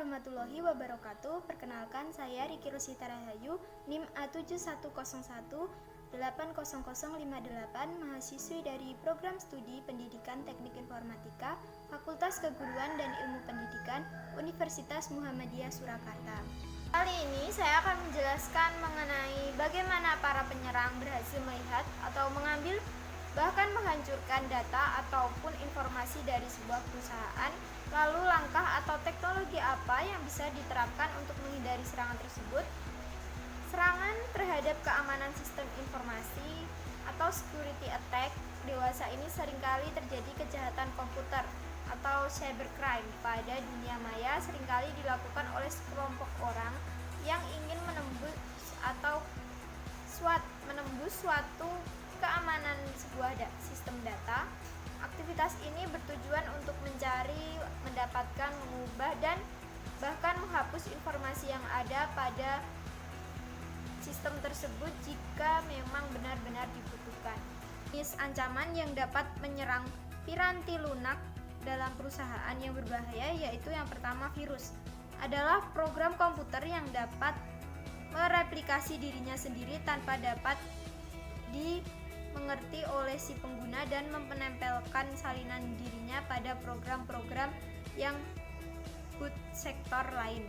warahmatullahi wabarakatuh. Perkenalkan, saya Riki Rusita Rahayu, NIM A7101800058, mahasiswi dari Program Studi Pendidikan Teknik Informatika, Fakultas Keguruan dan Ilmu Pendidikan, Universitas Muhammadiyah Surakarta. Kali ini saya akan menjelaskan mengenai bagaimana para penyerang berhasil melihat atau mengambil bahkan menghancurkan data ataupun informasi dari sebuah perusahaan. Lalu langkah atau teknologi apa yang bisa diterapkan untuk menghindari serangan tersebut? Serangan terhadap keamanan sistem informasi atau security attack dewasa ini seringkali terjadi kejahatan komputer atau cybercrime pada dunia maya, seringkali dilakukan oleh sekelompok orang yang ingin menembus suatu keamanan sebuah sistem data. Aktivitas ini bertujuan untuk mencari, mendapatkan, mengubah, dan bahkan menghapus informasi yang ada pada sistem tersebut jika memang benar-benar dibutuhkan. Jenis ancaman yang dapat menyerang piranti lunak dalam perusahaan yang berbahaya yaitu yang pertama, virus. Adalah program komputer yang dapat mereplikasi dirinya sendiri tanpa dapat dimengerti oleh si pengguna dan menempelkan salinan dirinya pada program-program yang boot sektor lain.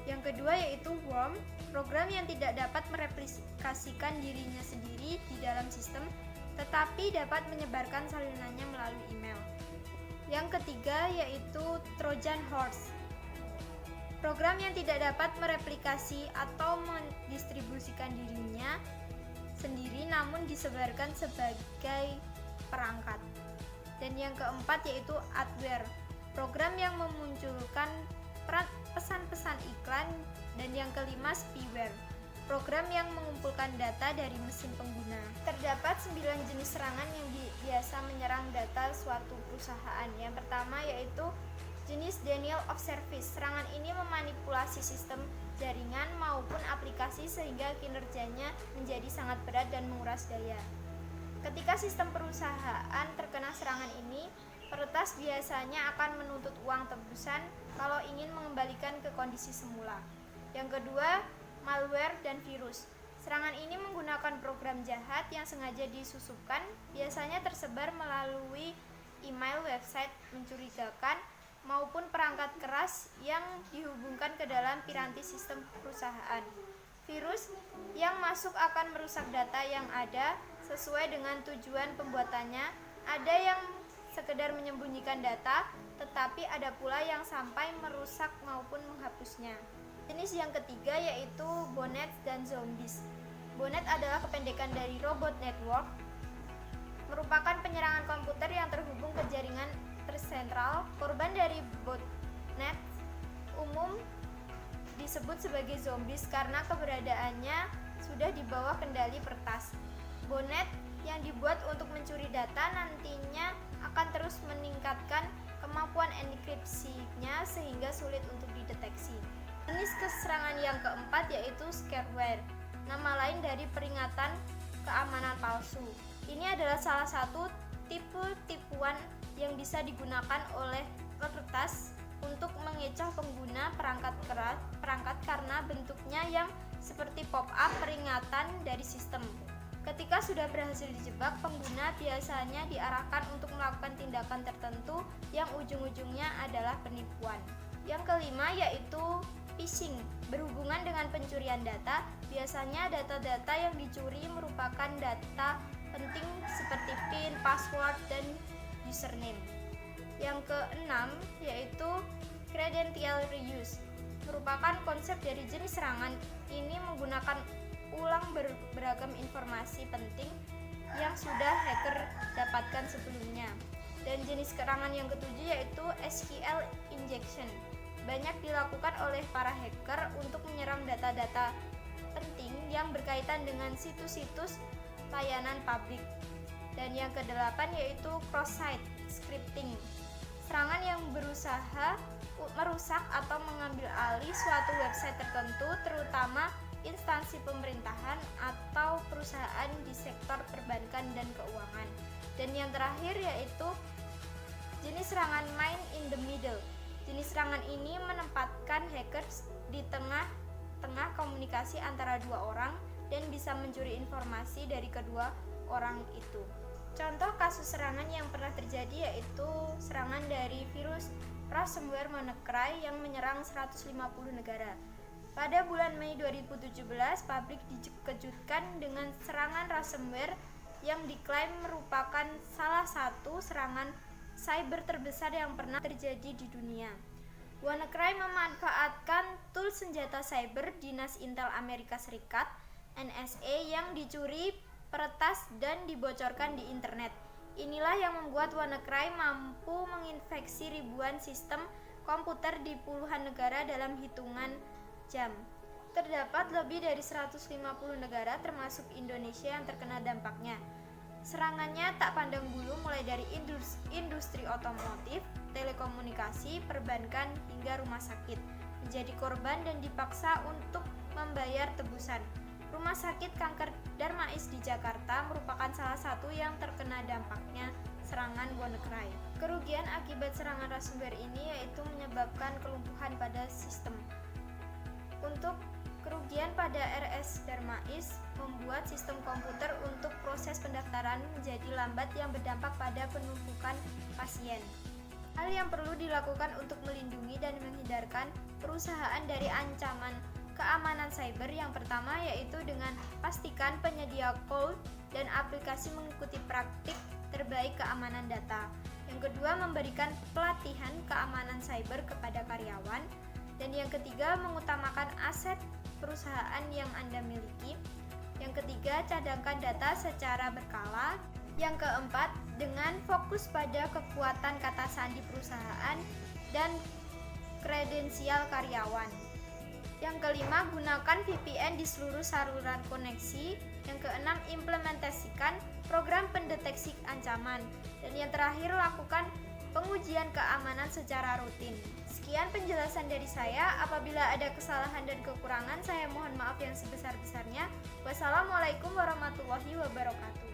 Yang kedua yaitu worm, program yang tidak dapat mereplikasikan dirinya sendiri di dalam sistem tetapi dapat menyebarkan salinannya melalui email. Yang ketiga yaitu Trojan horse, program yang tidak dapat mereplikasi atau mendistribusikan dirinya sendiri namun disebarkan sebagai perangkat. Dan yang keempat yaitu adware, program yang memunculkan pesan-pesan iklan. Dan yang kelima spyware, program yang mengumpulkan data dari mesin pengguna. Terdapat 9 jenis serangan yang biasa menyerang data suatu perusahaan. Yang pertama yaitu jenis denial of service. Serangan ini memanipulasi sistem jaringan maupun aplikasi sehingga kinerjanya menjadi sangat berat dan menguras daya. Ketika sistem perusahaan terkena serangan ini, peretas biasanya akan menuntut uang tebusan kalau ingin mengembalikan ke kondisi semula. Yang kedua, malware dan virus. Serangan ini menggunakan program jahat yang sengaja disusupkan, biasanya tersebar melalui email, website mencurigakan, maupun perangkat keras yang dihubungkan ke dalam piranti sistem perusahaan. Virus yang masuk akan merusak data yang ada sesuai dengan tujuan pembuatannya. Ada yang sekedar menyembunyikan data, tetapi ada pula yang sampai merusak maupun menghapusnya. Jenis yang ketiga yaitu botnet dan zombies. Botnet adalah kependekan dari robot network, merupakan penyerangan komputer yang terhubung ke jaringan tersentral. Korban dari botnet umum disebut sebagai zombies karena keberadaannya sudah di bawah kendali peretas. Botnet yang dibuat untuk mencuri data nantinya akan terus meningkatkan kemampuan enkripsinya sehingga sulit untuk dideteksi. Jenis keserangan yang keempat yaitu scareware, nama lain dari peringatan keamanan palsu. Ini adalah salah satu tipe tipuan yang bisa digunakan oleh peretas untuk mengecoh pengguna perangkat karena bentuknya yang seperti pop-up peringatan dari sistem. Ketika sudah berhasil dijebak, pengguna biasanya diarahkan untuk melakukan tindakan tertentu yang ujung-ujungnya adalah penipuan. Yang kelima yaitu phishing, berhubungan dengan pencurian data. Biasanya data-data yang dicuri merupakan data penting seperti PIN, password, dan username. Yang keenam yaitu credential reuse, merupakan konsep dari jenis serangan ini menggunakan ulang beragam informasi penting yang sudah hacker dapatkan sebelumnya. Dan jenis serangan yang ketujuh yaitu SQL injection, banyak dilakukan oleh para hacker untuk menyerang data-data penting yang berkaitan dengan situs-situs layanan publik. Dan yang kedelapan yaitu cross-site scripting, serangan yang berusaha merusak atau mengambil alih suatu website tertentu, terutama instansi pemerintahan atau perusahaan di sektor perbankan dan keuangan. Dan yang terakhir yaitu jenis serangan man in the middle. Jenis serangan ini menempatkan hackers di tengah-tengah komunikasi antara dua orang dan bisa mencuri informasi dari kedua orang itu. Contoh kasus serangan yang pernah terjadi yaitu serangan dari virus ransomware WannaCry yang menyerang 150 negara. Pada bulan Mei 2017, publik dikejutkan dengan serangan ransomware yang diklaim merupakan salah satu serangan cyber terbesar yang pernah terjadi di dunia. WannaCry memanfaatkan tool senjata cyber Dinas Intel Amerika Serikat (NSA) yang dicuri, peretas, dan dibocorkan di internet. Inilah yang membuat WannaCry mampu menginfeksi ribuan sistem komputer di puluhan negara dalam hitungan jam. Terdapat lebih dari 150 negara termasuk Indonesia yang terkena dampaknya. Serangannya tak pandang bulu mulai dari industri otomotif, telekomunikasi, perbankan, hingga rumah sakit menjadi korban dan dipaksa untuk membayar tebusan. Rumah sakit kanker Darmais di Jakarta merupakan salah satu yang terkena dampaknya serangan WannaCry. Kerugian akibat serangan ransomware ini yaitu menyebabkan kelumpuhan pada sistem. Untuk kerugian pada RS Darmais membuat sistem komputer untuk proses pendaftaran menjadi lambat yang berdampak pada penumpukan pasien. Hal yang perlu dilakukan untuk melindungi dan menghindarkan perusahaan dari ancaman keamanan cyber yang pertama yaitu dengan pastikan penyedia cloud dan aplikasi mengikuti praktik terbaik keamanan data. Yang kedua, memberikan pelatihan keamanan cyber kepada karyawan. Dan yang ketiga, mengutamakan aset perusahaan yang Anda miliki. Yang ketiga, cadangkan data secara berkala. Yang keempat, dengan fokus pada kekuatan kata sandi perusahaan dan kredensial karyawan. Yang kelima, gunakan VPN di seluruh saluran koneksi. Yang keenam, implementasikan program pendeteksi ancaman. Dan yang terakhir, lakukan pengujian keamanan secara rutin. Sekian penjelasan dari saya. Apabila ada kesalahan dan kekurangan, saya mohon maaf yang sebesar-besarnya. Wassalamualaikum warahmatullahi wabarakatuh.